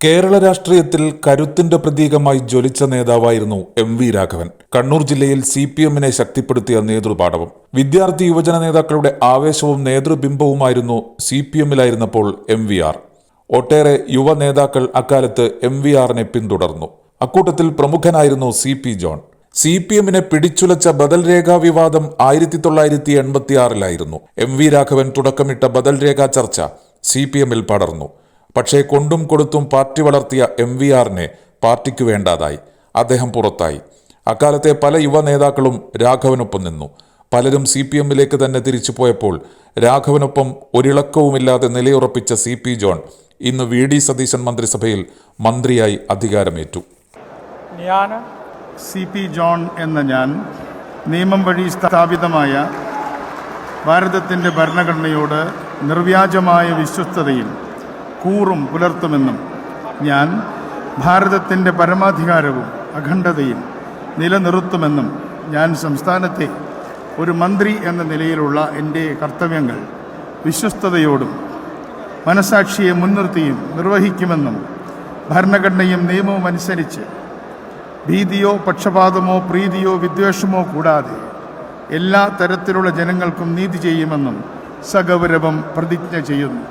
കേരള രാഷ്ട്രീയത്തിൽ കരുത്തിന്റെ പ്രതീകമായി ജ്വലിച്ച നേതാവായിരുന്നു എം.വി. രാഘവൻ. കണ്ണൂർ ജില്ലയിൽ CPM-നെ ശക്തിപ്പെടുത്തിയ നേതൃപാടവം. വിദ്യാർത്ഥി യുവജന നേതാക്കളുടെ ആവേശവും നേതൃബിംബവുമായിരുന്നു CPM-ലായിരുന്നപ്പോൾ MVR. ഒട്ടേറെ യുവ നേതാക്കൾ അക്കാലത്ത് MVR-നെ പിന്തുടർന്നു. അക്കൂട്ടത്തിൽ പ്രമുഖനായിരുന്നു CP ജോൺ. CPM-നെ പിടിച്ചുലച്ച ബദൽ രേഖാ വിവാദം 1986-ലായിരുന്നു. M.V. രാഘവൻ തുടക്കമിട്ട ബദൽ രേഖാ ചർച്ച CPM-ൽ പടർന്നു. പക്ഷേ കൊണ്ടും കൊടുത്തും പാർട്ടി വളർത്തിയ MVR-നെ പാർട്ടിക്ക് വേണ്ടാതായി. അദ്ദേഹം പുറത്തായി. അക്കാലത്തെ പല യുവ നേതാക്കളും രാഘവനൊപ്പം നിന്നു. പലരും CPM-ലേക്ക് തന്നെ തിരിച്ചു പോയപ്പോൾ രാഘവനൊപ്പം ഒരിളക്കവുമില്ലാതെ നിലയുറപ്പിച്ച CP ജോൺ ഇന്ന് VD സതീശൻ മന്ത്രിസഭയിൽ മന്ത്രിയായി അധികാരമേറ്റു. CP ജോൺ എന്ന ഞാൻ നിയമം വഴി സ്ഥാപിതമായ ഭാരതത്തിൻ്റെ ഭരണഘടനയോട് നിർവ്യാജമായ വിശ്വസ്തതയും കൂറും പുലർത്തുമെന്നും ഞാൻ ഭാരതത്തിൻ്റെ പരമാധികാരവും അഖണ്ഡതയും നിലനിർത്തുമെന്നും ഞാൻ സംസ്ഥാനത്തെ ഒരു മന്ത്രി എന്ന നിലയിലുള്ള എൻ്റെ കർത്തവ്യങ്ങൾ വിശ്വസ്തയോടും മനസാക്ഷിയെ മുൻനിർത്തിയും നിർവഹിക്കുമെന്നും ഭരണഘടനയും നിയമവും അനുസരിച്ച് ഭീതിയോ പക്ഷപാതമോ പ്രീതിയോ വിദ്വേഷമോ കൂടാതെ എല്ലാ തരത്തിലുള്ള ജനങ്ങൾക്കും നീതി ചെയ്യുമെന്നും സഗൗരവം പ്രതിജ്ഞ ചെയ്യുന്നു.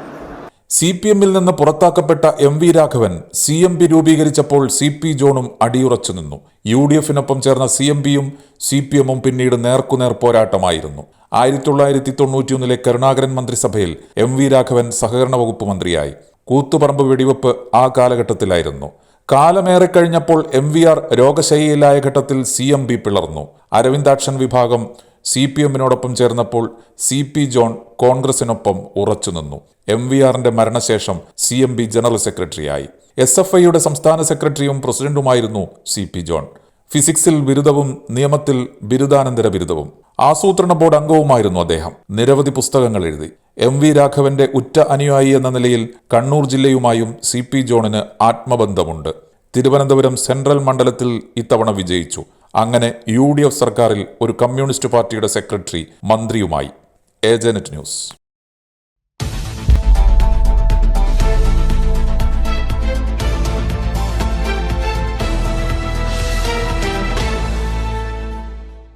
CPM-ൽ നിന്ന് പുറത്താക്കപ്പെട്ട M.V. രാഘവൻ CMP രൂപീകരിച്ചപ്പോൾ CP ജോണും അടിയുറച്ചു നിന്നു. UDF-നൊപ്പം ചേർന്ന CMP-യും CPM-ഉം പിന്നീട് നേർക്കുനേർ പോരാട്ടമായിരുന്നു. 1991 കരുണാകരൻ മന്ത്രിസഭയിൽ M.V. രാഘവൻ സഹകരണ വകുപ്പ് മന്ത്രിയായി. കൂത്തുപറമ്പ് വെടിവെപ്പ് ആ കാലഘട്ടത്തിലായിരുന്നു. കാലമേറെ കഴിഞ്ഞപ്പോൾ MVR രോഗശയ്യയിലായ ഘട്ടത്തിൽ CMP പിളർന്നു. അരവിന്ദാക്ഷൻ വിഭാഗം CPM-നോടൊപ്പം ചേർന്നപ്പോൾ CP ജോൺ കോൺഗ്രസിനൊപ്പം ഉറച്ചുനിന്നു. MVR-ന്റെ മരണശേഷം CMP ജനറൽ സെക്രട്ടറിയായി. SFI-യുടെ സംസ്ഥാന സെക്രട്ടറിയും പ്രസിഡന്റുമായിരുന്നു CP ജോൺ. ഫിസിക്സിൽ ബിരുദവും നിയമത്തിൽ ബിരുദാനന്തര ബിരുദവും. ആസൂത്രണ ബോർഡ് അംഗവുമായിരുന്നു അദ്ദേഹം. നിരവധി പുസ്തകങ്ങൾ എഴുതി. M.V. രാഘവന്റെ ഉറ്റ അനുയായി എന്ന നിലയിൽ കണ്ണൂർ ജില്ലയുമായും CP ജോണിന് ആത്മബന്ധമുണ്ട്. തിരുവനന്തപുരം സെൻട്രൽ മണ്ഡലത്തിൽ ഇത്തവണ വിജയിച്ചു. അങ്ങനെ UDF സർക്കാരിൽ ഒരു കമ്മ്യൂണിസ്റ്റ് പാർട്ടിയുടെ സെക്രട്ടറി മന്ത്രിയുമായി. Agent news.